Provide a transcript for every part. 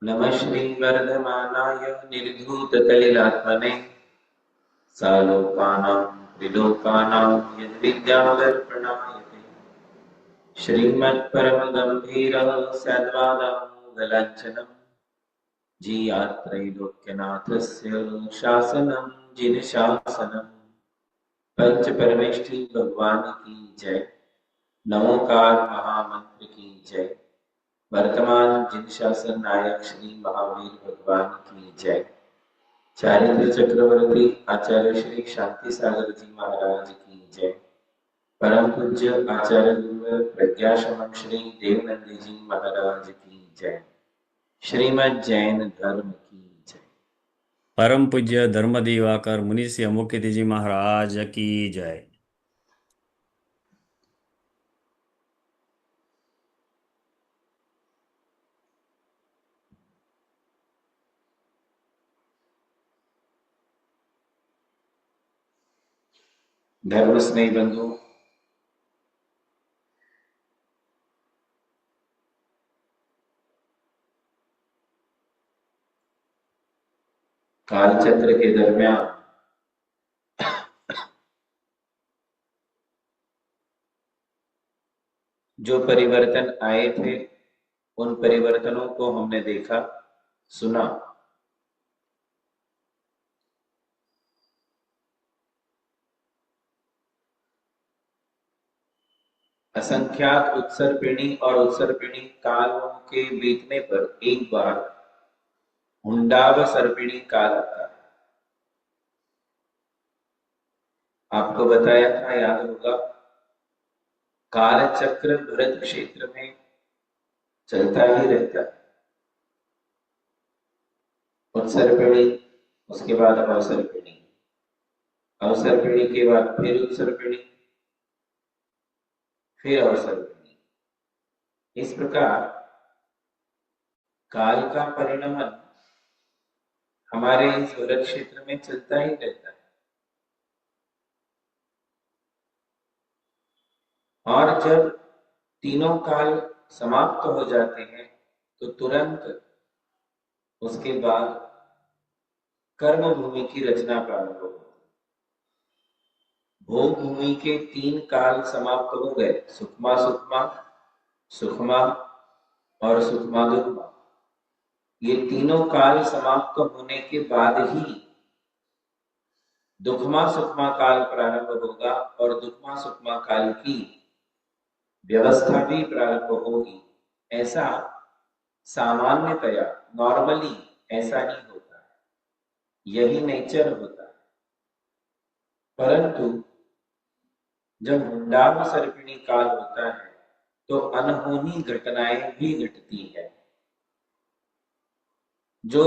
नमः श्रीवर्धमानाय निर्धूतकलिलात्मने सालोकानां त्रिलोकानां यद्विद्यादर्पणाय ते श्रीमत्परमगम्भीरः सद्वादामोदलाञ्छनम् जीयात्रैलोक्यनाथस्य शासनं जिनशासनम् पंच परमेष्ठी भगवान की जय। नमोकार महामंत्र की जय। वर्तमान जिन शासन नायक श्री महावीर भगवान की जय। चारित्र चक्रवर्ती आचार्य श्री शांति सागर जी महाराज की जय। परम पूज्य आचार्य गुरुवर प्रज्ञा शमन श्री देवनंदी जी महाराज की जय। श्रीमद जैन धर्म की जय। परम पूज्य धर्म दिवाकर मुनीश्री मुख्य जी महाराज की जय। धर्म स्नेही बंधु, कालचक्र के दरमियान जो परिवर्तन आए थे उन परिवर्तनों को हमने देखा, सुना। असंख्यात उत्सर्पिणी और उत्सर्पिणी कालों के बीतने पर एक बार हुंडावसर्पिणी काल आता है। आपको बताया था, याद होगा, काल चक्र भरत क्षेत्र में चलता ही रहता है। उत्सर्पिणी, उसके बाद अवसर्पिणी, अवसर्पिणी के बाद फिर उत्सर्पिणी, फिर अवसर्पिणी। इस प्रकार काल का परिणमन हमारे इस भरत क्षेत्र में चलता ही रहता है। और जब तीनों काल समाप्त हो जाते हैं तो तुरंत उसके बाद कर्म भूमि की रचना प्रारंभ होती है। भोग भूमि के तीन काल समाप्त हो गए, सुखमा सुखमा, सुखमा और सुखमा दुखमा। ये तीनों काल समाप्त होने के बाद ही दुखमा सुखमा काल प्रारंभ होगा और दुखमा सुखमा काल की व्यवस्था भी प्रारंभ होगी। ऐसा सामान्यतया, नॉर्मली ऐसा ही होता है, यही नेचर होता है। परंतु जब हुंडाव सर्पिणी काल होता है तो अनहोनी घटनाएं भी घटती है। जो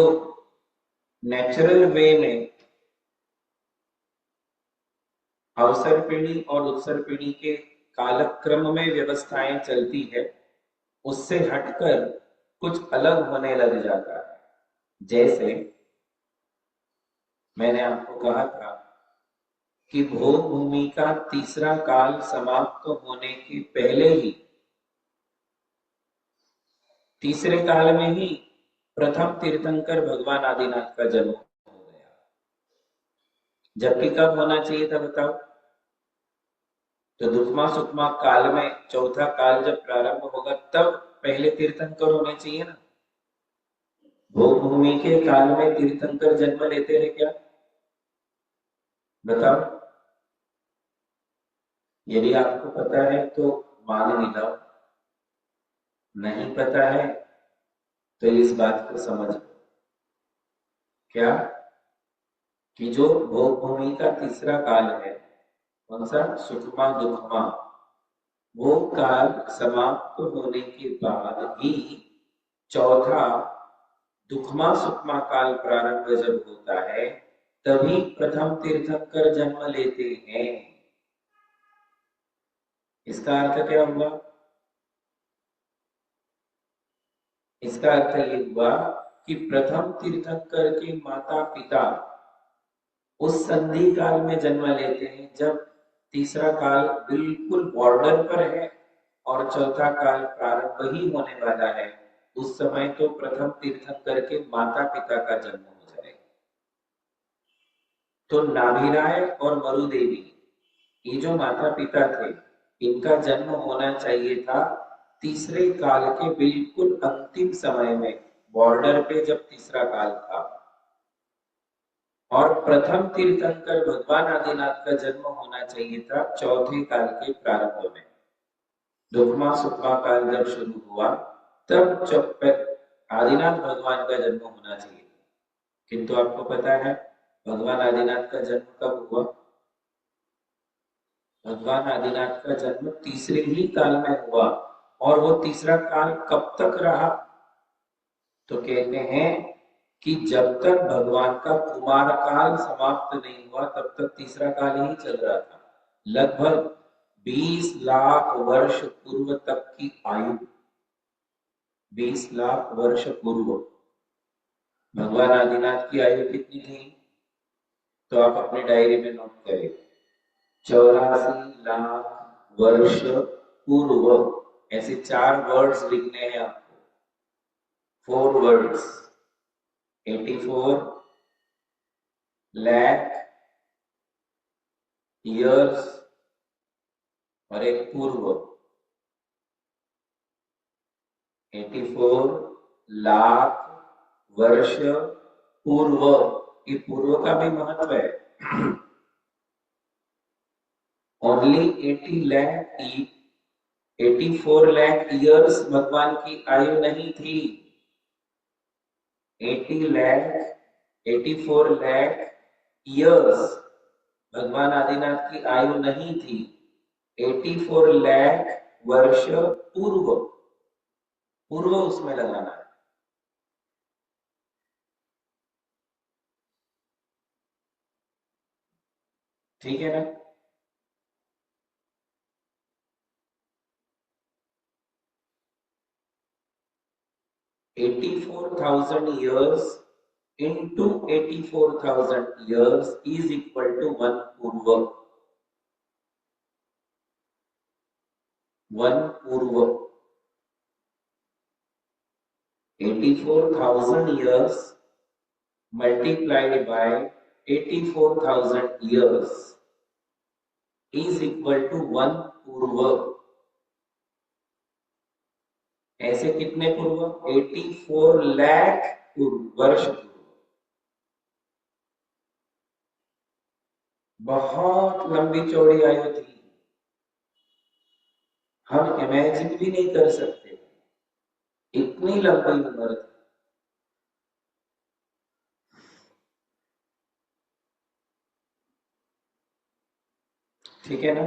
नेचुरल वे में अवसर्पिणी और उत्सर्पिणी के कालक्रम में व्यवस्थाएं चलती है, उससे हटकर कुछ अलग होने लग जाता है। जैसे मैंने आपको कहा था कि भोग भूमि का तीसरा काल समाप्त होने के पहले ही, तीसरे काल में ही प्रथम तीर्थंकर भगवान आदिनाथ का जन्म हो गया। जबकि कब होना चाहिए था बताओ? तो दुखमा सुखमा काल में चौथा काल जब प्रारंभ होगा तब पहले तीर्थंकर होने चाहिए ना। भोग भूमि के काल में तीर्थंकर जन्म लेते हैं क्या? बताओ। यदि आपको पता है तो मान मिलाओ, नहीं पता है तो इस बात को समझ। क्या? कि जो भोग भूमि का तीसरा काल है, कौन सा? सुखमा दुखमा, वो काल समाप्त होने के बाद ही चौथा दुखमा सुखमा काल प्रारंभ जब होता है तभी प्रथम तीर्थंकर जन्म लेते हैं। इसका अर्थ क्या हुआ? इसका अर्थ ये हुआ कि प्रथम तीर्थंकर के माता पिता उस संधि काल में जन्म लेते हैं जब तीसरा काल बिल्कुल बॉर्डर पर है और चौथा काल प्रारंभ ही होने वाला है। उस समय तो प्रथम तीर्थंकर के माता पिता का जन्म हो जाएगा। तो नाभिराय और मरुदेवी, ये जो माता पिता थे, इनका जन्म होना चाहिए था तीसरे काल के बिल्कुल अंतिम समय में, बॉर्डर पे जब तीसरा काल था। और प्रथम तीर्थंकर भगवान आदिनाथ का जन्म होना चाहिए था चौथे काल के प्रारंभ में। दुखमा सुखमा काल जब शुरू हुआ, तब जब आदिनाथ भगवान का जन्म होना चाहिए। किंतु आपको पता है भगवान आदिनाथ का जन्म कब हुआ? भगवान आदिनाथ का जन्म तीसरे ही काल में हुआ। और वो तीसरा काल कब तक रहा? तो कहते हैं कि जब तक भगवान का कुमार काल समाप्त नहीं हुआ तब तक तीसरा काल ही चल रहा था। लगभग 20 लाख वर्ष पूर्व तक की आयु, 20 लाख वर्ष पूर्व भगवान आदिनाथ की आयु कितनी थी? तो आप अपनी डायरी में नोट करें, 84 लाख वर्ष पूर्व। ऐसे 4 वर्ड्स लिखने हैं आपको, 4 वर्ड्स, 84 लाख ईयर्स और एक पूर्व, 84 लाख वर्ष पूर्व। ये पूर्व का भी महत्व है। ओनली 84 लाख ईयर्स भगवान की आयु नहीं थी। 84 लाख ईयर्स भगवान आदिनाथ की आयु नहीं थी। 84 लाख वर्ष पूर्व, पूर्व उसमें लगाना है। ठीक है ना? 84,000 years into 84,000 years is equal to 1 पूर्व। 1 पूर्व, 84,000 years multiplied by 84,000 years is equal to 1 पूर्व। ऐसे कितने पूर्व? 84 लाख वर्ष पूर्व। बहुत लंबी चौड़ी आयु थी, हम इमेजिन भी नहीं कर सकते इतनी लंबी उम्र थी। ठीक है ना?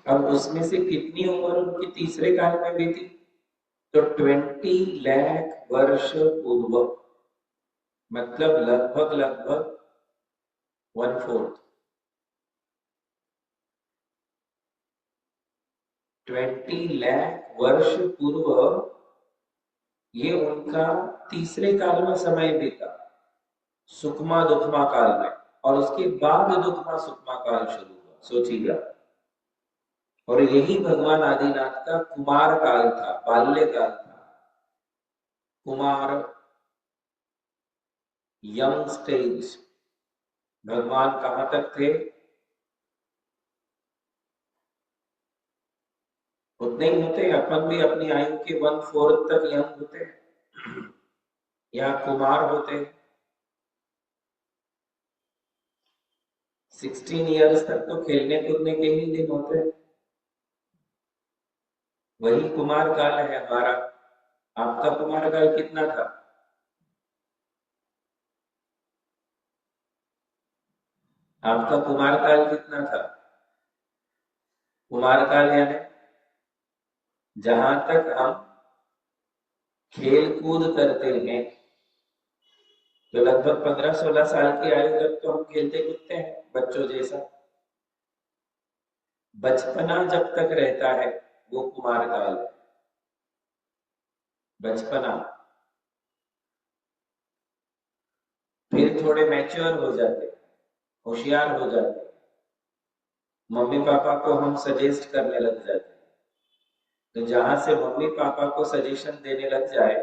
अब उसमें से कितनी उम्र उनकी तीसरे काल में बीती? तो 20 लाख वर्ष पूर्व, मतलब लगभग लगभग 1/4। 20 लाख वर्ष पूर्व ये उनका तीसरे काल में समय बीता, सुखमा दुखमा काल में। और उसके बाद दुखमा सुखमा काल शुरू हुआ, सोचिएगा। और यही भगवान आदिनाथ का कुमार काल था, बाल्य काल था। Kumar, young stage. भगवान कहां तक थे? उतने ही होते। अपन भी अपनी आयु के 1/4 तक यंग होते या कुमार होते। 16 इयर्स तक तो खेलने कूदने के ही दिन होते। वही कुमार काल है हमारा। आपका कुमार काल कितना था? आपका कुमार काल कितना था? कुमार काल यानी जहां तक हम खेल कूद करते हैं, तो लगभग 15-16 साल की आयु तक तो हम खेलते कूदते हैं बच्चों जैसा। बचपना जब तक रहता है वो कुमार काल है। बचपना, फिर थोड़े मैच्योर हो जाते, होशियार हो जाते, मम्मी पापा को हम सजेस्ट करने लग जाते। तो जहां से मम्मी पापा को सजेशन देने लग जाए,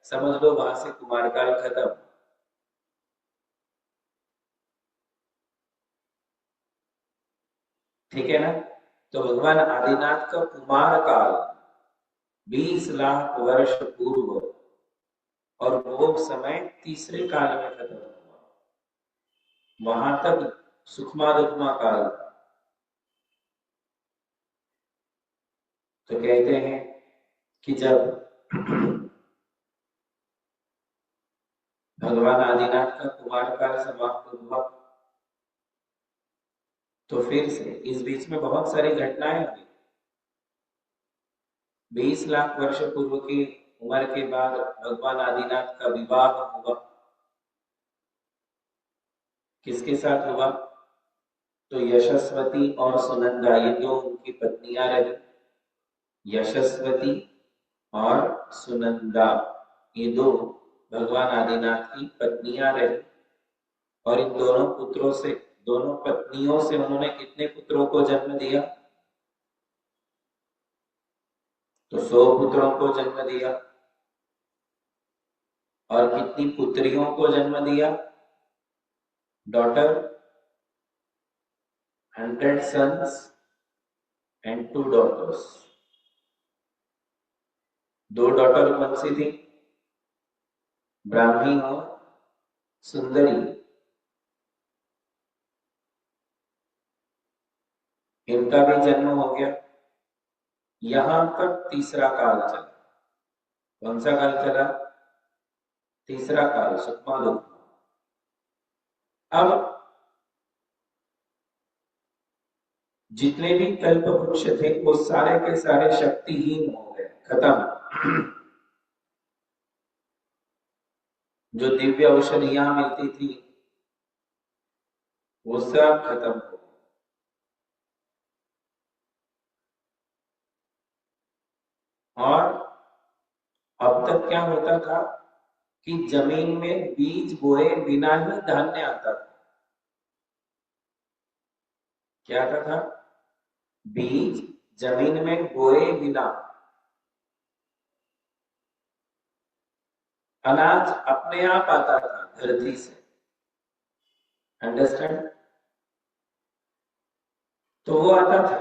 समझ लो वहां से कुमार काल खत्म। ठीक है ना? तो भगवान आदिनाथ का कुमार काल 20 लाख वर्ष पूर्व, और वो समय तीसरे काल में खत्म हुआ। वहां तक सुखमा दुखमा काल था। तो कहते हैं कि जब भगवान आदिनाथ का कुमार काल समाप्त हुआ, तो फिर से इस बीच में बहुत सारी घटनाएं हुई। 20 लाख वर्ष पूर्व की उम्र के बाद भगवान आदिनाथ का विवाह हुआ। किसके साथ हुआ? तो यशस्वती और सुनंदा, ये दो उनकी पत्नियां रही। यशस्वती और सुनंदा, ये दो भगवान आदिनाथ की पत्नियां रही। और इन दोनों पुत्रों से, दोनों पत्नियों से उन्होंने कितने पुत्रों को जन्म दिया? तो 100 पुत्रों को जन्म दिया। और कितनी पुत्रियों को जन्म दिया? Daughter, 100 sons and 2 daughters। 2 daughter कौन सी थी? ब्राह्मी और सुंदरी। इनका भी जन्म हो गया। यहां तक तीसरा काल चला। कौन सा काल चला? तीसरा काल, सुखमा दुखमा। अब जितने भी कल्प वृक्ष थे वो सारे के सारे शक्तिहीन हो गए, खत्म। जो दिव्य औषधियां मिलती थी वो सब खत्म हो गए। और अब तक क्या होता था कि जमीन में बीज बोए बिना ही धान्य आता था। क्या आता था? बीज जमीन में बोए बिना अनाज अपने आप आता था धरती से। अंडरस्टैंड? तो वो आता था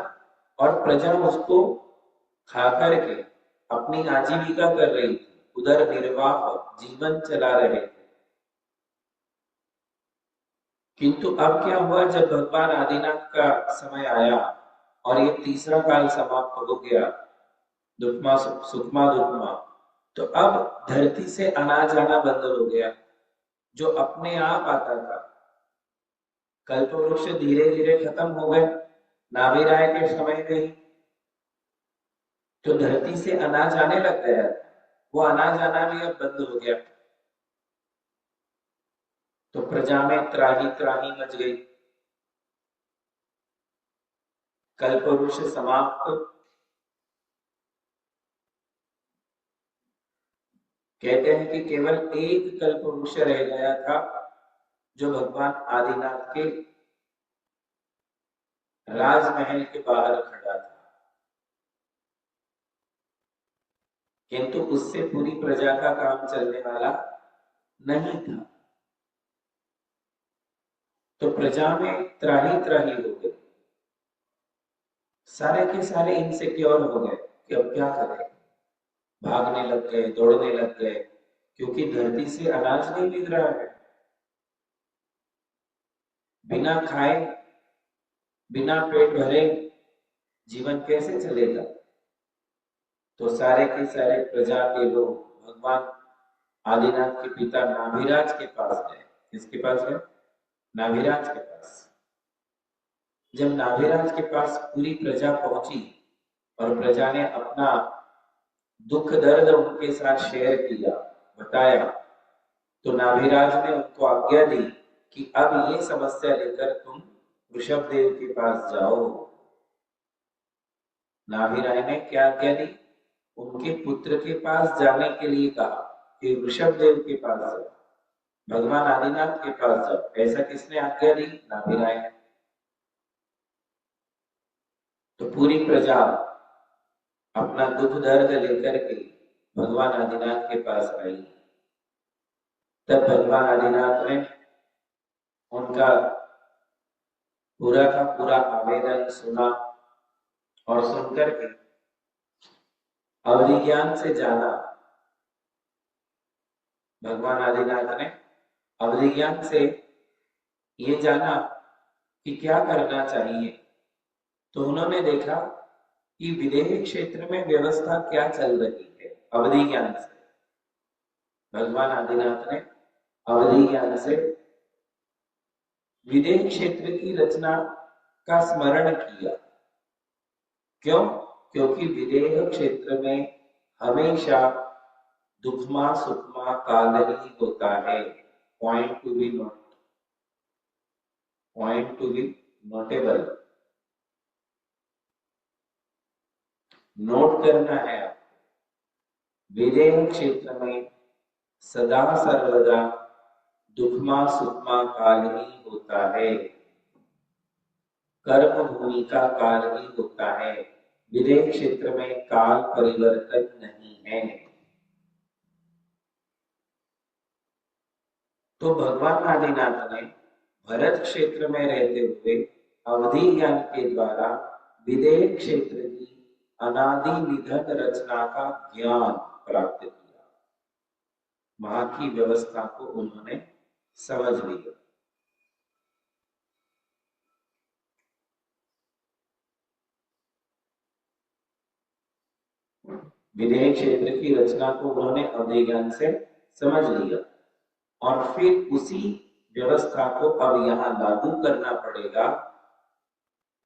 और प्रजा उसको खा करके अपनी आजीविका कर रही थी, उधर निर्वाह जीवन चला रहे थे। किंतु अब क्या हुआ, जब भगवान आदिनाथ का समय आया और ये तीसरा काल समाप्त हो गया, दुखमा सुखमा दुखमा, तो अब धरती से अनाज आना बंद हो गया जो अपने आप आता था। कल्प वृक्ष धीरे धीरे खत्म हो गए नाभि राय के समय में ही। तो धरती से अनाज आने लग गया, वो अनाज आना भी अब बंद हो गया। तो प्रजा में त्राही त्राही मच गई। कल्प वृक्ष समाप्त। कहते हैं कि केवल एक कल्प वृक्ष रह गया था जो भगवान आदिनाथ के राजमहल के बाहर खड़ा था, किंतु उससे पूरी प्रजा का काम चलने वाला नहीं था। तो प्रजा में त्राही त्राही हो गई, सारे के सारे इनसिक्योर हो गए कि अब क्या करें। भागने लग गए, दौड़ने लग गए, क्योंकि धरती से अनाज नहीं मिल रहा है। बिना खाए, बिना पेट भरे जीवन कैसे चलेगा? तो सारे के सारे प्रजा के लोग भगवान आदिनाथ के पिता नाभिराज के पास गए। किसके पास गए? नाभिराज के पास। जब नाभिराज के पास पूरी प्रजा पहुंची और प्रजा ने अपना दुख दर्द उनके साथ शेयर किया, बताया, तो नाभिराज ने उनको आज्ञा दी कि अब ये समस्या लेकर तुम वृषभ देव के पास जाओ। नाभिराज ने क्या आज्ञा दी? उनके पुत्र के पास जाने के लिए कहा कि ऋषभ देव के पास जाओ, भगवान आदिनाथ के पास जाओ। ऐसा किसने आज्ञा दी? नाभिराय। तो पूरी प्रजा अपना दुख दर्द लेकर के भगवान आदिनाथ के पास आई। तब भगवान आदिनाथ ने उनका पूरा का पूरा आवेदन सुना और सुनकर के अवधि ज्ञान से जाना। भगवान आदिनाथ ने अवधि ज्ञान से ये जाना कि क्या करना चाहिए। तो उन्होंने देखा कि विदेही क्षेत्र में व्यवस्था क्या चल रही है। अवधि ज्ञान से भगवान आदिनाथ ने अवधि ज्ञान से विदेह क्षेत्र की रचना का स्मरण किया। क्यों? क्योंकि विदेह क्षेत्र में हमेशा दुखमा सुखमा काल ही होता है। Point to be notable, note करना है आपको। विदेह क्षेत्र में सदा सर्वदा दुखमा सुखमा काल ही होता है, कर्म भूमि का काल ही होता है। विदेह क्षेत्र में काल परिवर्तन नहीं है। तो भगवान आदिनाथ ने भरत क्षेत्र में रहते हुए अवधि ज्ञान के द्वारा विदेह क्षेत्र की अनादि निधन रचना का ज्ञान प्राप्त किया। वहां की व्यवस्था को उन्होंने समझ लिया। विदेह क्षेत्र की रचना को उन्होंने अवधि ज्ञान से समझ लिया और फिर उसी व्यवस्था को अब यहां लागू करना पड़ेगा,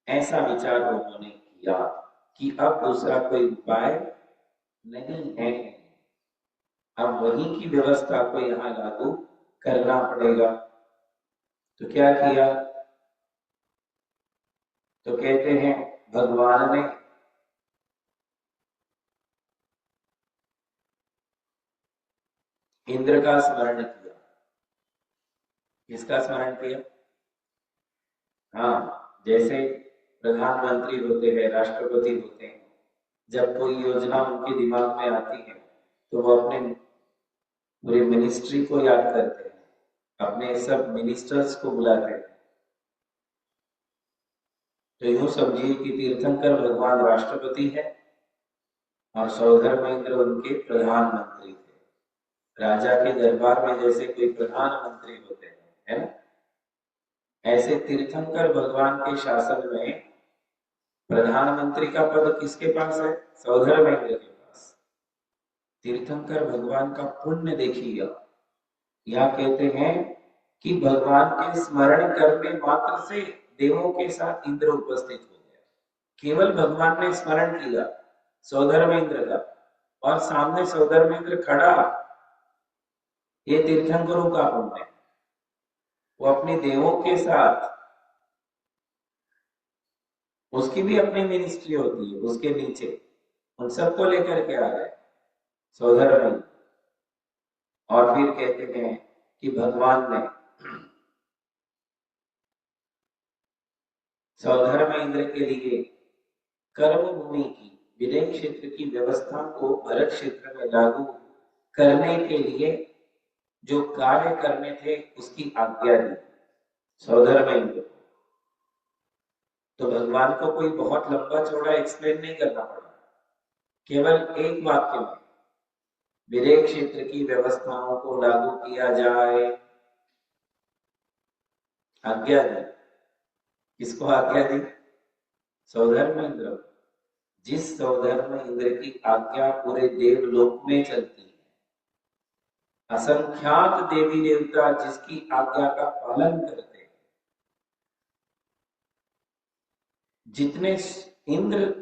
ऐसा विचार उन्होंने किया कि अब दूसरा कोई उपाय नहीं है, अब वहीं की व्यवस्था को यहां लागू करना पड़ेगा। तो क्या किया? तो कहते हैं भगवान ने इंद्र का स्मरण किया। किसका स्मरण किया? हाँ, जैसे प्रधानमंत्री होते हैं, राष्ट्रपति होते हैं, जब कोई योजना उनके दिमाग में आती है तो वो अपने पूरे मिनिस्ट्री को याद करते हैं, अपने सब मिनिस्टर्स को बुलाते हैं। तो यूं समझिए कि तीर्थंकर भगवान राष्ट्रपति है और सौधर्मेंद्र उनके प्रधानमंत्री थे। राजा के दरबार में जैसे कोई प्रधानमंत्री होते हैं, है ना, ऐसे तीर्थंकर भगवान के शासन में प्रधानमंत्री का पद किसके पास है? सौधर्मेंद्र के पास। तीर्थंकर भगवान का पुण्य देखिए। यह कहते हैं कि भगवान के स्मरण करने मात्र से देवों के साथ इंद्र उपस्थित हो गया। केवल भगवान ने स्मरण किया सौधर्मेंद्र का और सामने सौधर्मेंद्र खड़ा, ये तीर्थंकरों का पुण्य। वो अपने देवों के साथ, उसकी भी अपनी मिनिस्ट्री होती है, उसके नीचे उन सबको लेकर के आ गए सौधर्मेंद्र। और फिर कहते हैं कि भगवान ने सौधर्मेंद्र के लिए कर्म भूमि की विदेह क्षेत्र की व्यवस्था को भरत क्षेत्र में लागू करने के लिए जो कार्य करने थे उसकी आज्ञा दी सौधर्मेंद्र को। तो भगवान को कोई बहुत लंबा चौड़ा एक्सप्लेन नहीं करना पड़ा, केवल एक वाक्य में विदेह क्षेत्र की व्यवस्थाओं को लागू किया जाए, आज्ञा दी। किसको आज्ञा दी? सौधर्मेंद्र। जिस सौधर्मेंद्र की आज्ञा पूरे देवलोक में चलती है, असंख्यात देवी देवता जिसकी आज्ञा का पालन करते हैं, जितने इंद्र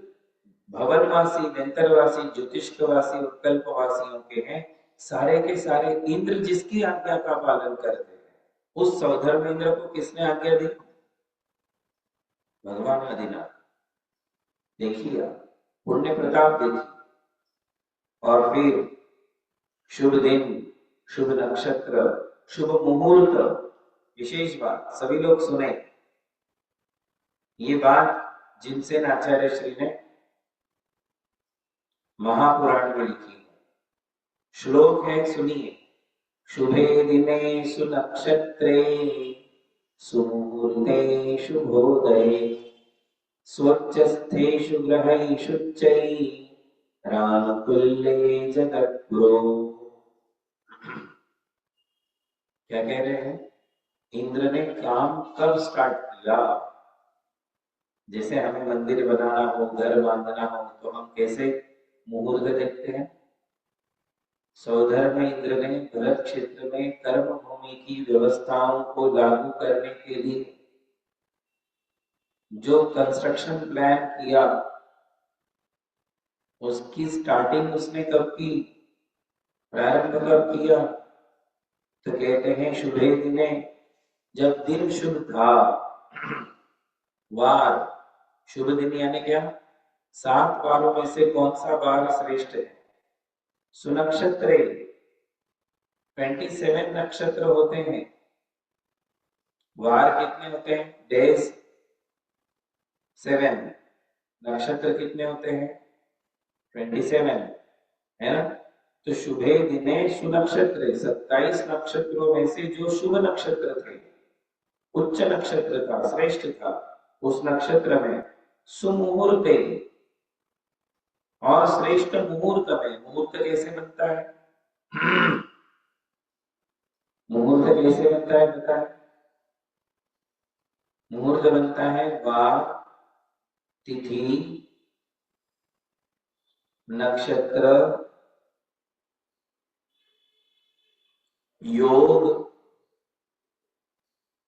भवनवासी, नेत्रवासी, ज्योतिषवासी और कल्पवासियों के हैं, सारे के सारे इंद्र जिसकी आज्ञा का पालन करते हैं, उस सौधर्मेंद्र को किसने आज्ञा दी? भगवान आदिनाथ। देखिए पुण्य प्रताप देखिए। और फिर शुभ दिन, शुभ नक्षत्र, शुभ मुहूर्त। विशेष बात सभी लोग सुने, ये बात जिनसे आचार्य श्री ने महापुराण में लिखी है। श्लोक है, सुनिए। शुभे दिने सुनक्षत्रे सुमुहूर्ते शुभोदये स्वच्छस्थेषु ग्रहैषुच्चैरानुकूल्ये जगद्गुरो। क्या कह रहे हैं? इंद्र ने काम कब स्टार्ट किया? जैसे हमें मंदिर बनाना हो, घर बांधना हो, तो हम कैसे मुहूर्त देखते हैं? सौधर्म इंद्र ने भरत क्षेत्र में कर्म भूमि की व्यवस्थाओं को लागू करने के लिए जो कंस्ट्रक्शन प्लान किया, उसकी स्टार्टिंग उसने कब की, प्रारंभ कब किया? तो कहते हैं शुभे दिने, जब दिन शुभ था। वार, शुभ दिन यानी क्या? 7 वारों में से कौन सा वार श्रेष्ठ है? सुनक्षत्रे, 27 नक्षत्र होते हैं। वार कितने होते हैं? डेज 7। नक्षत्र कितने होते हैं? 27, है ना? तो शुभे दिने सुनक्षत्र, 27 नक्षत्रों में से जो शुभ नक्षत्र थे, उच्च नक्षत्र था, श्रेष्ठ था, उस नक्षत्र में सुमुहूर्ते, और श्रेष्ठ मुहूर्त में। मुहूर्त कैसे बनता है? मुहूर्त कैसे बनता है पता है? मुहूर्त बनता है वार, तिथि, नक्षत्र, योग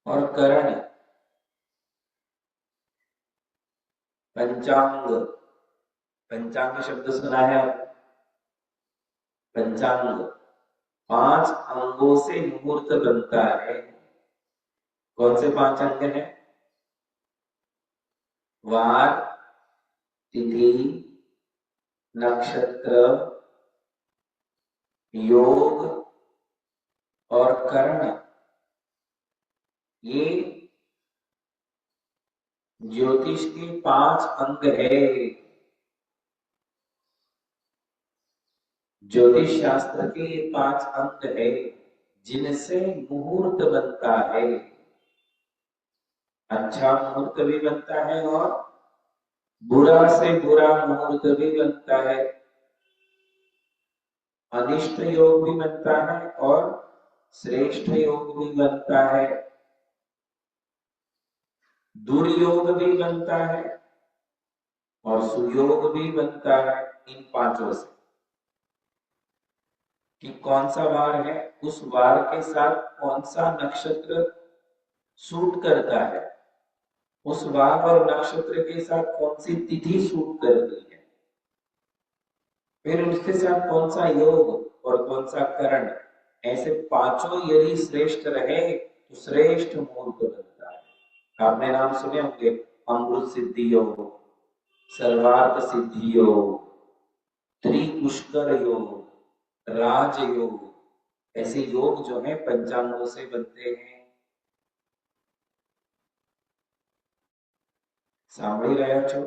और करण। पंचांग, पंचांग शब्द सुना है? पंचांग 5 अंगों से मुहूर्त बनता है। कौन से 5 अंग हैं? वार, तिथि, नक्षत्र, योग और कर्ण। ये ज्योतिष के 5 अंग है। ज्योतिष शास्त्र के ये 5 अंग है जिनसे मुहूर्त बनता है। अच्छा मुहूर्त भी बनता है और बुरा से बुरा मुहूर्त भी बनता है। अनिष्ट योग भी बनता है और श्रेष्ठ योग भी बनता है। दुर्योग भी बनता है और सुयोग भी बनता है। इन 5 से कि कौन सा वार है, उस वार के साथ कौन सा नक्षत्र सूट करता है, उस वार और नक्षत्र के साथ कौन सी तिथि सूट करती है, फिर उसके साथ कौन सा योग और कौन सा करण। ऐसे 5 यदि श्रेष्ठ रहे तो श्रेष्ठ मुहूर्त बनता है। आपने नाम सुने होंगे, अमृत सिद्धि योग, सर्वार्थ सिद्धि योग, त्रिपुष्कर योग, राजयोग। ऐसे योग जो है पंचांगों से बनते हैं। સાંભળી રહ્યા છો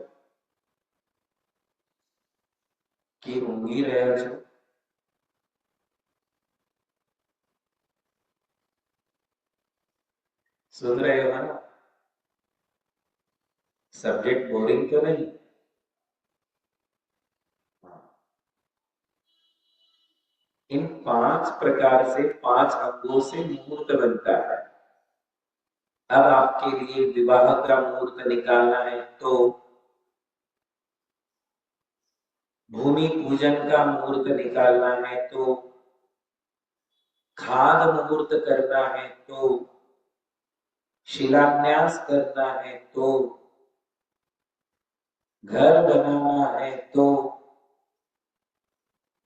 कि ઊંઘી રહ્યા છો? सुन रहे हो ना? सब्जेक्ट बोरिंग तो नहीं? इन 5 प्रकार से 5 अंगों से मुहूर्त बनता है। अब आपके लिए विवाह का मुहूर्त निकालना है तो भूमि पूजन का मुहूर्त निकालना है तो खाद मुहूर्त करना है तो शिलान्यास करना है तो घर बनाना है तो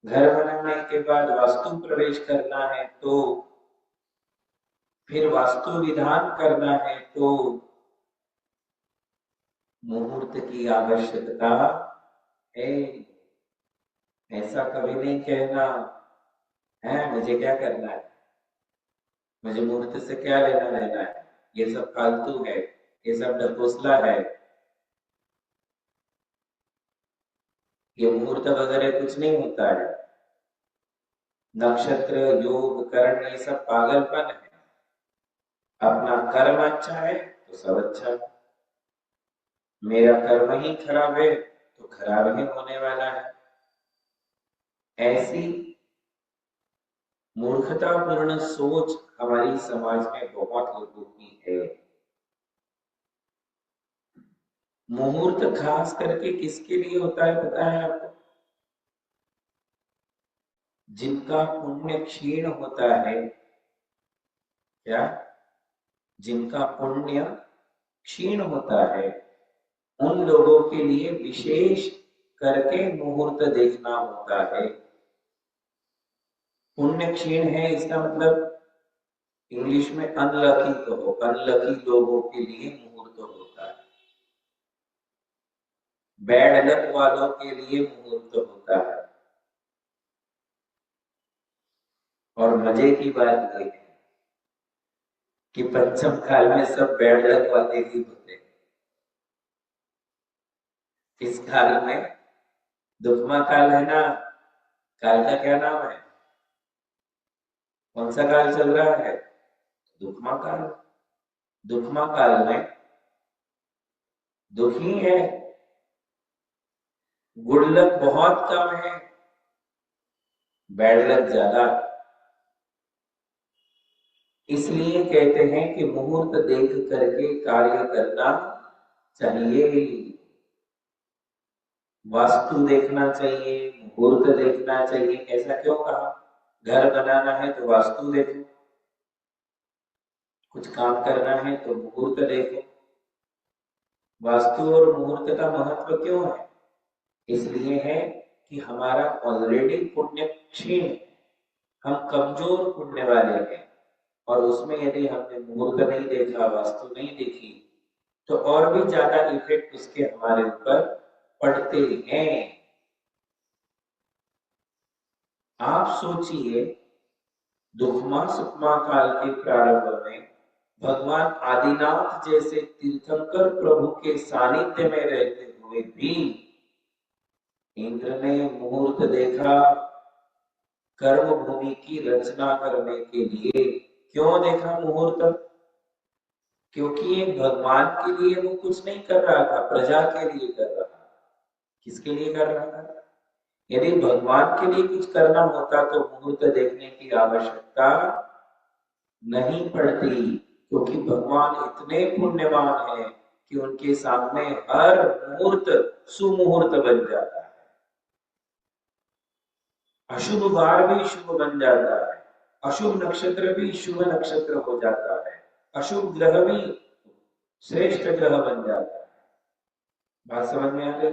घर बनाने के बाद वास्तु प्रवेश करना है तो फिर वास्तु विधान करना है तो मुहूर्त की आवश्यकता है। ऐसा कभी नहीं कहना है मुझे क्या करना है, मुझे मुहूर्त से क्या लेना देना है, ये सब फालतू है, ये सब ढकोसला है, ये मुहूर्त वगैरह कुछ नहीं होता है। नक्षत्र योग करण ये सब पागलपन है। अपना कर्म अच्छा है तो सब अच्छा है, मेरा कर्म ही खराब है तो खराब ही होने वाला है। ऐसी मूर्खतापूर्ण सोच हमारी समाज में बहुत लोगों की है। मुहूर्त खास करके किसके लिए होता है पता है आपको? जिनका पुण्य क्षीण होता है, क्या? जिनका पुण्य क्षीण होता है उन लोगों के लिए विशेष करके मुहूर्त देखना होता है। पुण्य क्षीण है इसका मतलब इंग्लिश में अनलकी कहो, अनलकी लोगों के लिए मुहूर्त होता है, बैड लक वालों के लिए मुहूर्त होता है। और मजे की बात यह है कि पंचम काल में सब बैड लक वाले ही होते हैं। इस काल में दुखमा काल है ना, काल का क्या नाम है? कौन सा काल चल रहा है? दुखमा काल। दुखमा काल में दुखी है, गुड लक बहुत कम है, बैड लक ज्यादा। इसलिए कहते हैं कि मुहूर्त देख करके कार्य करना चाहिए, वास्तु देखना चाहिए, मुहूर्त देखना चाहिए। ऐसा क्यों कहा? घर बनाना है तो वास्तु देखो, कुछ काम करना है तो मुहूर्त देखो। वास्तु और मुहूर्त का महत्व क्यों है? इसलिए है कि हमारा ऑलरेडी पुण्य क्षीण है, हम कमजोर पुण्य वाले हैं, और उसमें यदि हमने मुहूर्त नहीं देखा, वास्तु नहीं देखी, तो और भी ज्यादा इफेक्ट उसके हमारे ऊपर पड़ते हैं। आप सोचिए, दुखमा सुखमा काल के प्रारंभ में भगवान आदिनाथ जैसे तीर्थंकर प्रभु के सानिध्य में रहते हुए भी इंद्र ने मुहूर्त देखा कर्म भूमि की रचना करने के लिए। क्यों देखा मुहूर्त? क्योंकि ये भगवान के लिए वो कुछ नहीं कर रहा था, प्रजा के लिए कर रहा था। किसके लिए कर रहा था? यदि भगवान के लिए कुछ करना होता तो मुहूर्त देखने की आवश्यकता नहीं पड़ती, क्योंकि भगवान इतने पुण्यवान हैं कि उनके सामने हर मुहूर्त सुमुहूर्त बन जाता है, अशुभ वार भी शुभ बन जाता है, अशुभ नक्षत्र भी शुभ नक्षत्र हो जाता है, अशुभ ग्रह भी श्रेष्ठ ग्रह बन जाता है। बात समझ में आ गई?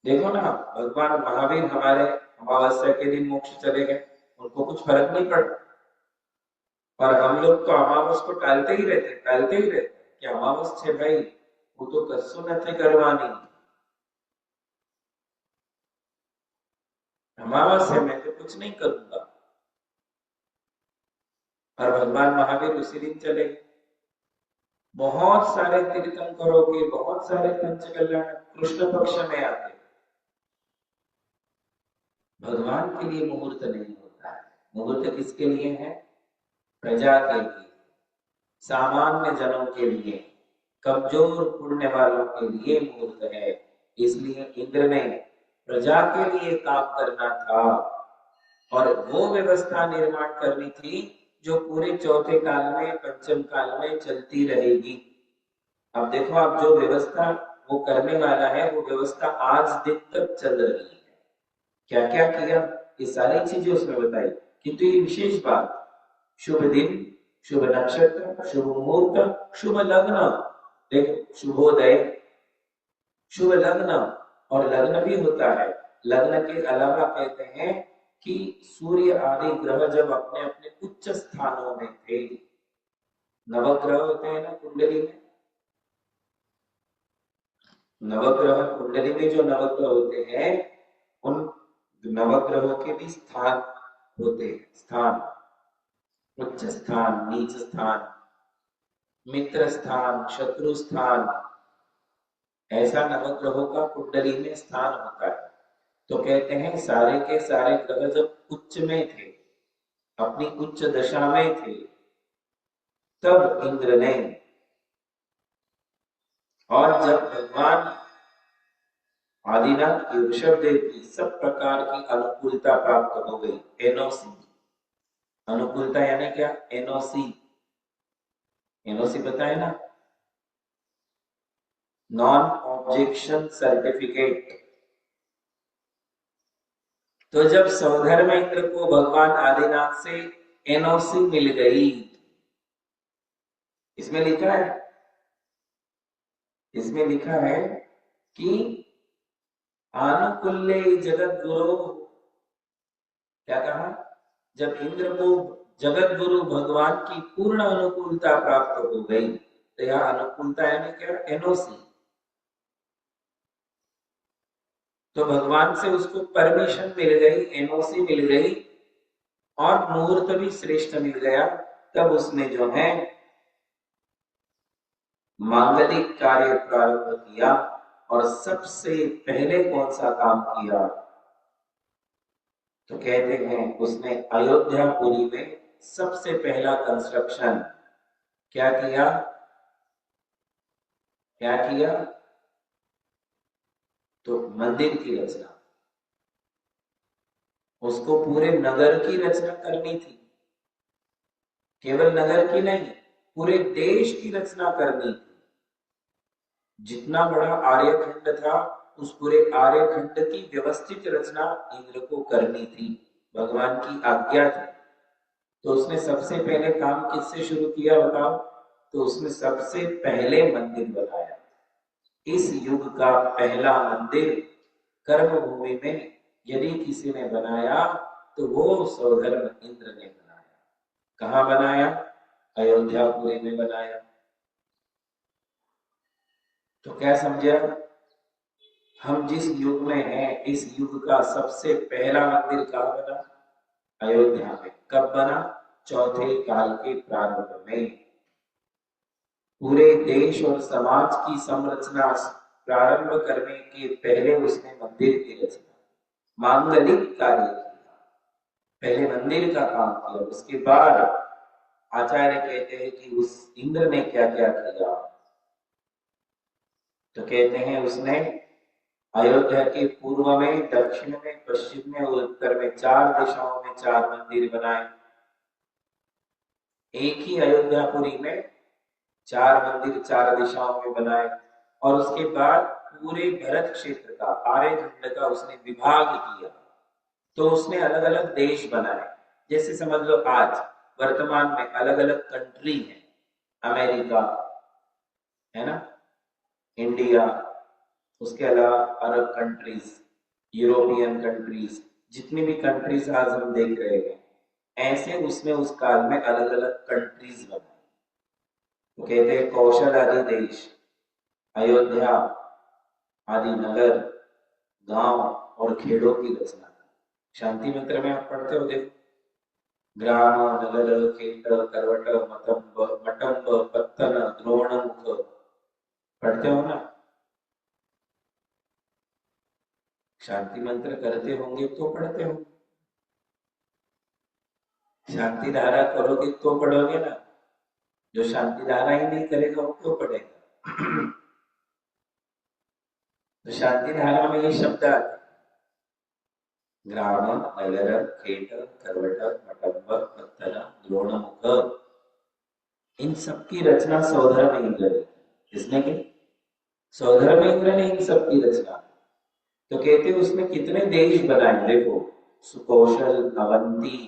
देखो ना, भगवान महावीर हमारे अमावस्या के दिन मोक्ष चले गए, उनको कुछ फर्क नहीं पड़ा, और हम लोग तो अमावस को टालते ही रहते, टालते ही रहते कि अमावस है भाई, वो तो कस्सू न करवानी, अमावस है मैं तो कुछ नहीं करूंगा। और भगवान महावीर उसी दिन चले गए। बहुत सारे तीर्थंकरों के बहुत सारे पंचकल्याण कृष्ण पक्ष में आते, भगवान के लिए मुहूर्त नहीं होता है। मुहूर्त किसके लिए है? प्रजा के लिए, सामान्य जनों के लिए, कमजोर पुण्य वालों के लिए मुहूर्त है। इसलिए इंद्र ने प्रजा के लिए काम करना था और वो व्यवस्था निर्माण करनी थी जो पूरे चौथे काल में, पंचम काल में चलती रहेगी। अब देखो, आप जो व्यवस्था वो करने वाला है, वो व्यवस्था आज दिन तक चल रही है। क्या क्या किया, ये सारी चीजें उसने बताई। किंतु ये विशेष बात, शुभ दिन, शुभ नक्षत्र, शुभ मुहूर्त, शुभ लग्न, देखो शुभोदय, शुभ लग्न, और लग्न भी होता है। लग्न के अलावा कहते हैं कि सूर्य आदि ग्रह जब अपने अपने उच्च स्थानों में थे, नवग्रह होते हैं ना कुंडली में, नवग्रह कुंडली में जो नवग्रह होते हैं, उन नवग्रहों के भी स्थान होते हैं, स्थान, उच्च स्थान, नीच स्थान, मित्र स्थान, शत्रु स्थान, ऐसा नवग्रहों का कुंडली में स्थान होता है। तो कहते हैं सारे के सारे ग्रह जब उच्च में थे, अपनी उच्च दशा में थे, तब इंद्र ने, और जब भगवान आदिनाथ की ऋषभ देव की सब प्रकार की अनुकूलता प्राप्त हो गई, एनओसी, अनुकूलता यानी क्या, एनओसी, एनओसी पता है ना, नॉन ऑब्जेक्शन सर्टिफिकेट। तो जब सौधर्म इंद्र को भगवान आदिनाथ से एनओसी मिल गई, इसमें लिखा है, इसमें लिखा है कि आनुकूल्य जगत गुरु, क्या कहा, जब इंद्र को जगत गुरु भगवान की पूर्ण अनुकूलता प्राप्त हो गई, तो यह अनुकूलता यानी क्या, एनओसी। तो भगवान से उसको परमिशन मिल गई, एनओसी मिल गई, और मुहूर्त भी श्रेष्ठ मिल गया। तब उसने जो है मांगलिक कार्य प्रारंभ किया। और सबसे पहले कौन सा काम किया, तो कहते हैं उसने अयोध्यापुरी में सबसे पहला कंस्ट्रक्शन क्या किया, क्या किया, तो मंदिर की रचना। उसको पूरे नगर की रचना करनी थी, केवल नगर की नहीं, पूरे देश की रचना करनी थी। जितना बड़ा आर्यखंड था, उस पूरे आर्यखंड की व्यवस्थित रचना इंद्र को करनी थी, भगवान की आज्ञा थी। तो उसने सबसे पहले काम किससे शुरू किया बताओ, तो उसने सबसे पहले मंदिर बनाया। इस युग का पहला मंदिर कर्मभूमि में यदि किसी ने बनाया तो वो सौधर्म इंद्र ने बनाया। कहाँ बनाया, अयोध्यापुरी में बनाया। तो क्या समझा, हम जिस युग में हैं, इस युग का सबसे पहला मंदिर कहाँ बना, अयोध्या में। कब बना, चौथे काल के प्रारंभ में। पूरे देश और समाज की संरचना प्रारंभ करने के पहले उसने मंदिर की रचना, मांगलिक कार्य किया, पहले मंदिर का काम किया। उसके बाद आचार्य कहते हैं कि उस इंद्र ने क्या क्या किया, तो कहते हैं उसने अयोध्या के पूर्व में, दक्षिण में, पश्चिम में और उत्तर में, चार दिशाओं में चार मंदिर बनाए। एक ही अयोध्यापुरी में चार मंदिर चार दिशाओं में बनाए। और उसके बाद पूरे भरत क्षेत्र का, आर्यखंड का उसने विभाग किया। तो उसने अलग अलग देश बनाए। जैसे समझ लो आज वर्तमान में अलग अलग कंट्री है, अमेरिका है ना, इंडिया, उसके अलावा अरब कंट्रीज, यूरोपियन कंट्रीज, जितनी भी कंट्रीज आज हम देख रहे हैं, ऐसे उसने उस काल में अलग अलग कंट्रीज बनाई। तो कहते हैं कौशल आदि देश, अयोध्या आदि नगर, गांव और खेड़ों की रचना। शांति मंत्र में आप पढ़ते हो, देखो, ग्राम नगर खेट करवट मतंब मटंब पत्तन द्रोणमुख, पढ़ते हो ना। शांति मंत्र करते होंगे तो पढ़ते हो, शांति धारा करोगे तो पढ़ोगे ना। जो शांति धारा ही नहीं करेगा वो क्यों पढ़ेगा। तो शांति धारा में ये शब्द आते, ग्राम नगर खेट करवट मटंब पत्तन द्रोणमुख, इन सबकी रचना सौधर्म इंद्र ने, किसने की, सौधर्म इंद्र ने इन सबकी रचना। तो कहते उसने कितने देश बनाए, देखो, सुकौशल, अवंती,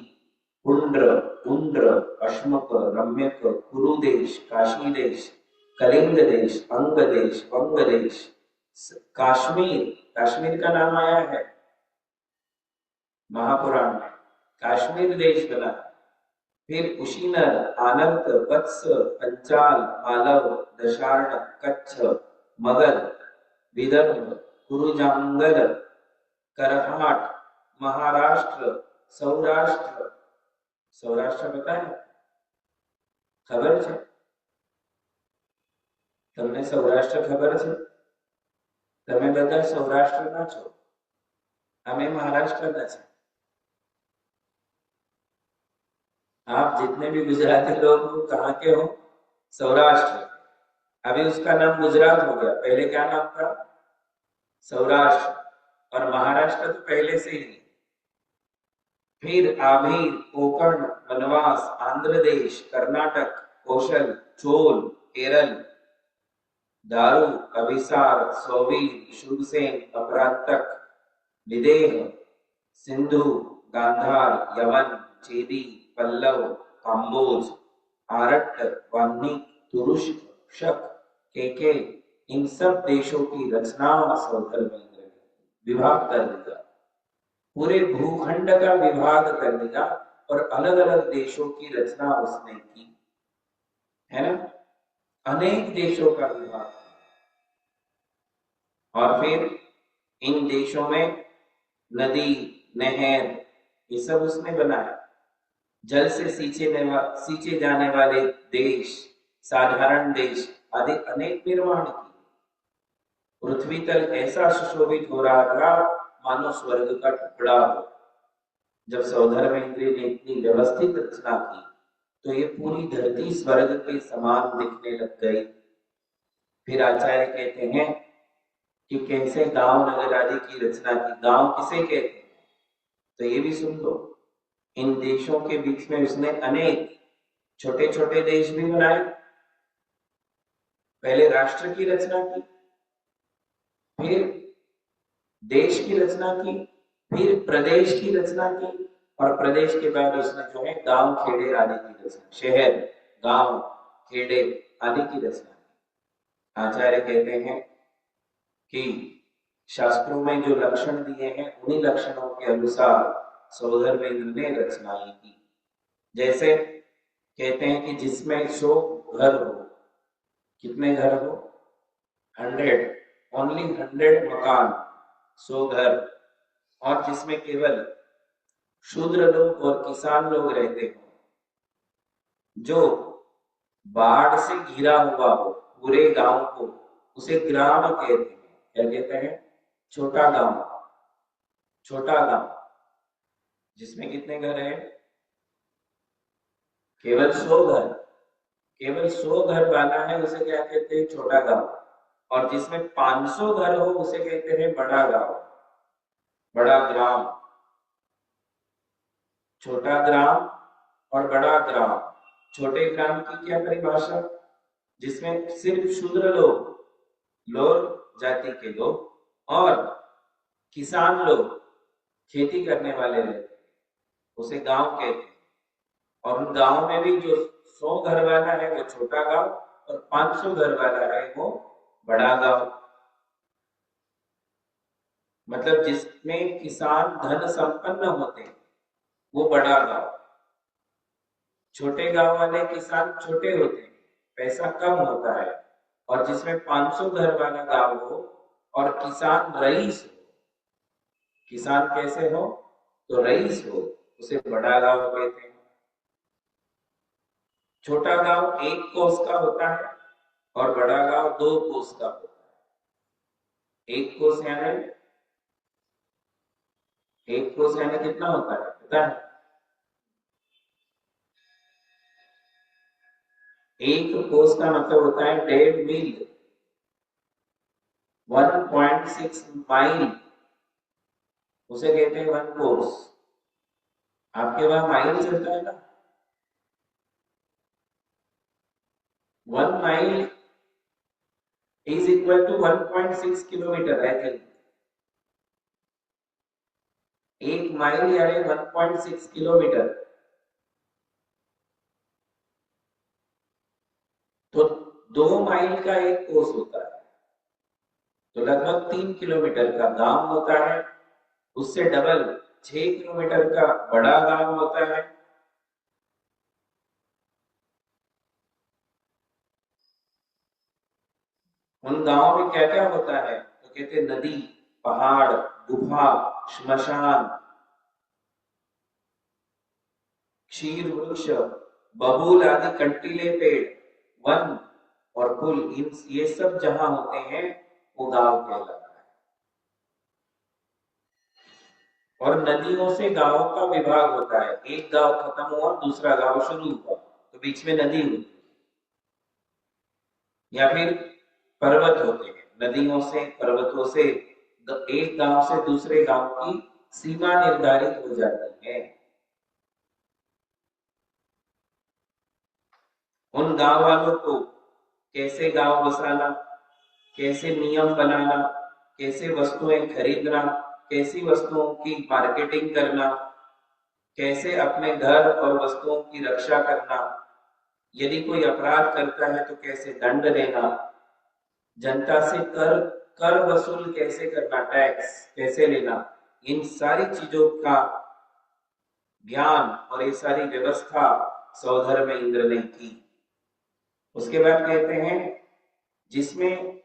पुंड्र, उंड्र, अश्मक, रम्यक, कुरु देश, काशी देश, कलिंग देश, अंग देश, वंग देश, काश्मीर, काश्मीर का नाम आया है महापुराण में, काश्मीर देश बना। फिर कुशीनर, आनंद, वत्स, पंचाल, मालव, दशार्ण, कच्छ, मगध, विदर्भ, कुरुजांगल, करहाट, महाराष्ट्र, सौराष्ट्र। सौराष्ट्र पता है? खबर है? તમને સૌરાષ્ટ્ર ખબર છે? તમે બધા સૌરાષ્ટ્રના છો, અમે મહારાષ્ટ્રના છે। आप जितने भी गुजराती लोग हो, कहाँ के हो? सौराष्ट्र। अभी उसका नाम गुजरात हो गया, पहले क्या नाम था? सौराष्ट्र। और महाराष्ट्र तो पहले से ही। फिर आभीर, कोकण, बनवास, आंध्र देश, कर्नाटक, कौशल, चोल, केरल, दारू, अभिसार, सोवीर, शुभसेन, अपरांतक, विदेह, सिंधु, गांधार, यवन, चेदी, पल्लव, काम्बोज, आरट्ट, वाल्मीक, तुरुष्क, शक, केके, इन सब देशों की रचना सौधर्मेंद्र ने विभाग कर दिया। पूरे भूखंड का विभाग कर दिया और अलग अलग देशों की रचना उसने की, है ना? अनेक देशों का विभाग। और फिर इन देशों में नदी, नहर, ये सब उसने बनाया। जल से सींचे जाने वाले देश, साधारण देश आदि अनेक निर्माण किए। पृथ्वी तल ऐसा सुशोभित हो रहा था मानो स्वर्ग का टुकड़ा हो। जब सौधर्मेंद्र ने इतनी व्यवस्थित रचना की तो ये पूरी धरती स्वर्ग के समान दिखने लग गई। फिर आचार्य कहते हैं कि कैसे गांव नगर आदि की रचना की। गांव किसे कहते हैं? तो ये भी सुन लो। इन देशों के बीच में उसने अनेक छोटे छोटे देश भी बनाए। पहले राष्ट्र की रचना की, फिर देश की रचना की, फिर प्रदेश की रचना की, और प्रदेश के बाद उसने जो है गांव खेड़े आदि की रचना, शहर, गांव, खेड़े आदि की रचना की। आचार्य कहते हैं कि शास्त्रों में जो लक्षण दिए हैं उन्हीं लक्षणों के अनुसार सौधर्मेंद्र ने रचनाएं की। जैसे कहते हैं कि जिसमें 100 घर हो। कितने घर हो? 100, ओनली 100 मकान, 100 घर। और जिसमें केवल शूद्र लोग और किसान लोग रहते हो, जो बाढ़ से घिरा हुआ हो पूरे गांव को, उसे ग्राम कहते हैं। क्या कहते हैं? छोटा गांव। छोटा गांव जिसमें कितने घर है? केवल 100 घर। केवल 100 घर वाला है उसे क्या कहते हैं? छोटा गांव। और जिसमें 500 घर हो उसे कहते हैं बड़ा गांव, बड़ा ग्राम। छोटा ग्राम और बड़ा ग्राम। छोटे ग्राम की क्या परिभाषा? जिसमें सिर्फ शूद्र लोग, लोग जाति के लोग और किसान लोग, खेती करने वाले रहते हैं, उसे गांव कहते हैं। और उन गांव में भी जो 100 घर वाला है वो छोटा गांव और 500 घर वाला है वो बड़ा गांव। मतलब जिसमें किसान धन संपन्न होते हैं वो बड़ा गांव। छोटे गांव वाले किसान छोटे होते हैं, पैसा कम होता है। और जिसमें 500 घर वाला गांव हो और किसान रईस हो। किसान कैसे हो? तो रईस हो, उसे बड़ा गांव कहते हैं। छोटा गांव 1 कोस का होता है और बड़ा गांव 2 कोस का होता है। 1 कोस यानी 1 कोस यानी कितना होता है पता है? 1 कोस का मतलब होता है 1.5 मील, 1.6 माइल, उसे कहते हैं 1 कोस। आपके वहां माइल चलता है ना? 1 mile is equal to 1.6 kilometre, I think. 1 mile यानी 1.6 किलोमीटर। तो 2 माइल का 1 कोस होता है, तो लगभग 3 किलोमीटर का गांव होता है। उससे डबल 6 किलोमीटर का बड़ा गांव होता है। उन गांवों में क्या क्या होता है? तो कहते हैं नदी, पहाड़, गुफा, श्मशान, क्षीर वृक्ष, बबूल आदि कंटीले पेड़, वन और पुल, इन ये सब जहां होते हैं वो गांव कहलाता है। और नदियों से गांवों का विभाग होता है, एक गांव खत्म हुआ दूसरा गांव शुरू हुआ तो बीच में नदी होती है, या फिर पर्वत होते हैं, नदियों से पर्वतों से एक गांव से दूसरे गांव की सीमा निर्धारित हो जाती है। उन गांव वालों को कैसे गांव बसाना, कैसे नियम बनाना, कैसे वस्तुएं खरीदना, कैसी वस्तुओं की मार्केटिंग करना, कैसे अपने घर और वस्तुओं की रक्षा करना, यदि कोई अपराध करता है तो कैसे दंड देना, जनता से कर कर वसूल कैसे करना, टैक्स कैसे लेना, इन सारी चीजों का ज्ञान और ये सारी व्यवस्था सौधर्म इंद्र ने की। उसके बाद कहते हैं जिसमें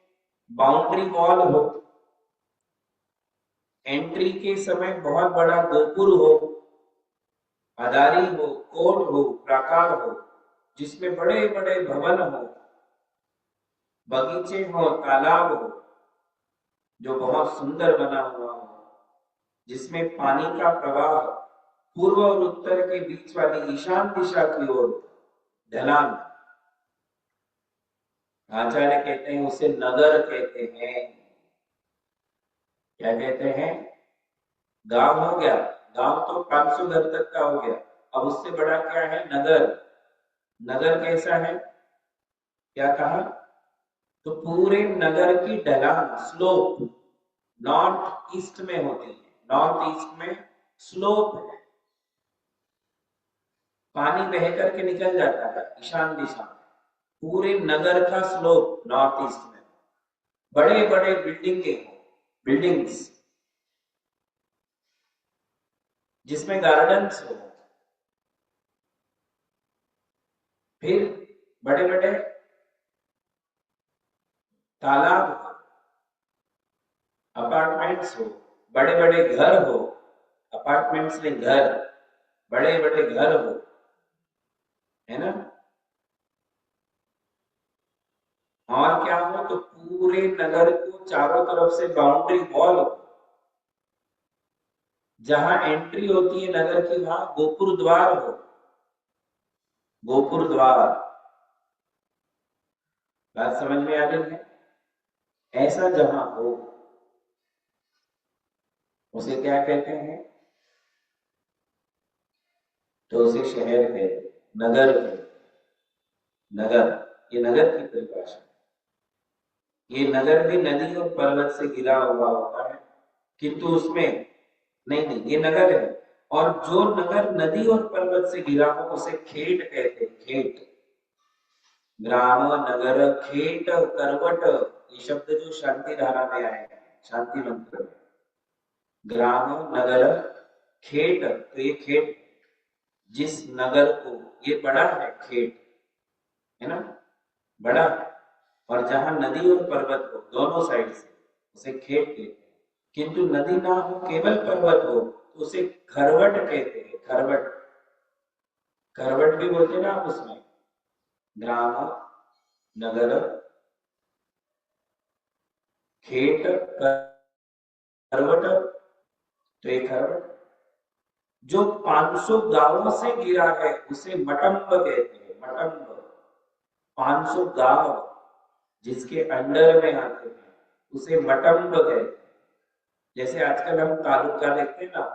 बाउंड्री वॉल हो, एंट्री के समय बहुत बड़ा गोपुर हो, अदारी हो, कोट हो, प्राकार हो, जिसमें बड़े बड़े भवन हो, बगीचे हो, तालाब हो जो बहुत सुंदर बना हुआ हो, जिसमें पानी का प्रवाह पूर्व और उत्तर के बीच वाली ईशान दिशा की ओर ढलान, आचार्य कहते हैं उसे नगर कहते हैं। क्या कहते हैं? गांव हो गया, गांव तो 500 घर तक का हो गया, अब उससे बड़ा क्या है? नगर। नगर कैसा है? क्या कहा? तो पूरे नगर की ढलान, स्लोप नॉर्थ ईस्ट में होती है, नॉर्थ ईस्ट में स्लोप है, पानी बह करके निकल जाता है ईशान दिशा में, पूरे नगर का स्लोप नॉर्थ ईस्ट में, बड़े बड़े बिल्डिंग्स जिसमें गार्डन्स हो, फिर बड़े बड़े तालाब हो, अपार्टमेंट्स हो, बड़े बड़े घर हो, अपार्टमेंट्स में घर, बड़े बड़े घर हो, है ना? और क्या हो? तो पूरे नगर को चारों तरफ से बाउंड्री वॉल हो, जहां एंट्री होती है नगर की वहां गोपुर द्वार हो, गोपुर द्वार। बात समझ में आ रही है? ऐसा जहां हो उसे क्या कहते हैं? तो उसे शहर कहते हैं, नगर कहते हैं। नगर, ये नगर की परिभाषा। ये नगर भी नदी और पर्वत से घिरा हुआ होता है, किंतु उसमें नहीं नहीं, ये नगर है। और जो नगर नदी और पर्वत से घिरा हो उसे खेट कहते हैं, खेट। ग्राम, नगर, खेट, करवट, ये शब्द जो शांति धारा में आए हैं, शांति मंत्र में, ग्राम, नगर, खेट, तो ये खेट, जिस नगर को, ये बड़ा है खेट, है ना, बड़ा, और जहां नदी और पर्वत हो दोनों साइड से उसे खेत कहते हैं, किंतु नदी ना हो केवल पर्वत हो तो उसे खरवट कहते हैं, खरवट। खरवट भी बोलते हैं ना आप उसमें, ग्राम, नगर, खेत, खरवट, तो एक खरवट। जो 500 गांवों से घिरा है उसे मटम्ब कहते हैं, मटम्ब। 500 गांव जिसके अंडर में आते हैं उसे मटम्ब कहते हैं। जैसे आजकल हम तालुका देखते हैं ना,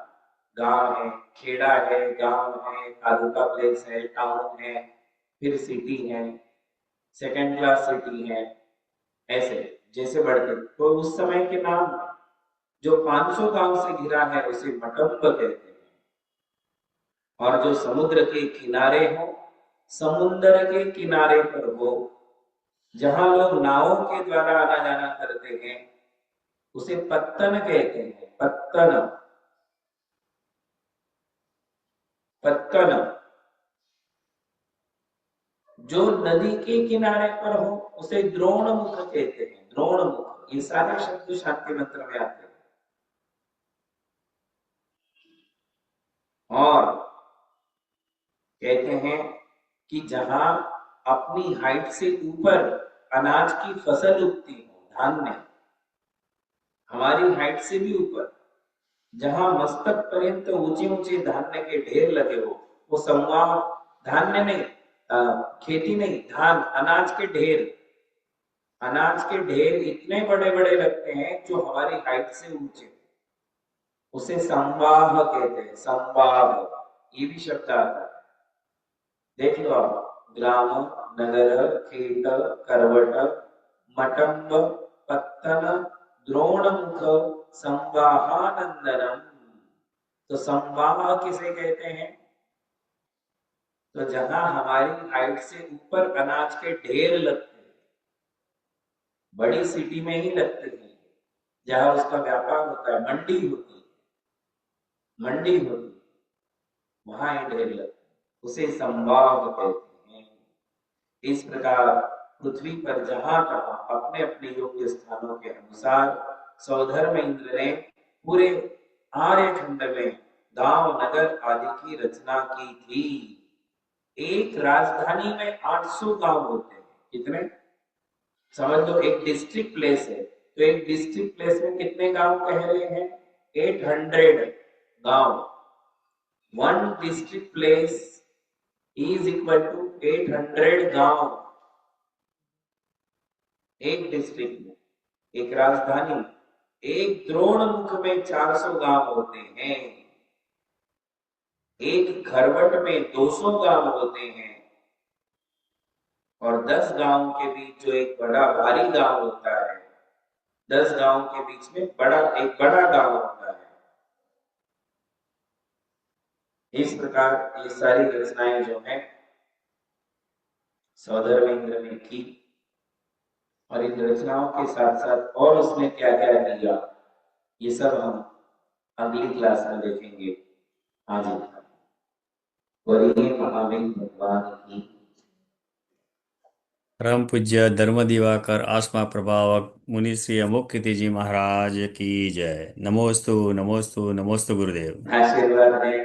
गांव है, खेड़ा है, गांव है, तालुका प्लेस है, टाउन है, फिर सिटी है, सेकंड क्लास सिटी है, ऐसे जैसे बढ़ते, तो उस समय के नाम जो 500 गांव से घिरा है उसे मटम्ब कहते हैं। और जो समुद्र के किनारे हो, समुद्र के किनारे पर हो, जहां लोग नावों के द्वारा आना जाना करते हैं उसे पत्तन कहते हैं, पत्तन, पत्तन। जो नदी के किनारे पर हो उसे द्रोणमुख कहते हैं, द्रोणमुख। ये सारे शब्द शांति मंत्र में आते हैं। और कहते हैं कि जहां अपनी हाइट से ऊपर अनाज की फसल उगती हो, धान्य हमारी हाइट से भी ऊपर, जहां मस्तक पर्यंत ऊंचे ऊंचे धान्य के ढेर लगे हो, वो समवाह, धान्य नहीं, खेती नहीं, धान, अनाज के ढेर, अनाज के ढेर इतने बड़े बड़े लगते हैं जो हमारी हाइट से ऊंचे, उसे संवाह कहते हैं। संवाह, ये भी शब्द आता है, देख लो आप, ग्राम, नगर, खेत, करवट, मटंब, पत्तन, द्रोणमुख, संवाहानंदनम। तो संवाह किसे कहते हैं? तो जहां हमारी हाइट से ऊपर अनाज के ढेर लगते हैं, बड़ी सिटी में ही लगते हैं, जहां उसका व्यापार होता है, मंडी होती है, मंडी होती है, वहां ये ढेर लगते हैं, उसे संवाह कहते हैं। इस प्रकार पृथ्वी पर जहां तहां अपने अपने योग्य स्थानों के अनुसार सौधर्म इंद्र ने पूरे आर्यखंड में गांव नगर आदि की रचना की थी। एक राजधानी में 800 गांव होते हैं। कितने? समझ लो, एक डिस्ट्रिक्ट प्लेस है, तो एक डिस्ट्रिक्ट प्लेस में कितने गांव कह रहे हैं? 800 गांव। One district place is equal to 800 गांव। एक डिस्ट्रिक्ट में, एक राजधानी में, एक द्रोणमुख में 400 गांव होते हैं, एक खरवट में 200 गांव होते हैं, और 10 गांव के बीच जो एक बड़ा भारी गांव होता है, 10 गांव के बीच में एक बड़ा गांव होता है। इस प्रकार ये सारी रचनाएं जो है सौधर्मेंद्र ने की, और इन रचनाओं के साथ साथ और उसने क्या क्या किया, ये सब हम अगली क्लास में देखेंगे। हाँ जी, बोलिए महावीर भगवान की। परम पूज्य धर्म दिवाकर आत्मा प्रभावक मुनि श्री अमुक्ति जी महाराज की जय। नमोस्तु नमोस्तु नमोस्तु गुरुदेव। आशीर्वाद है।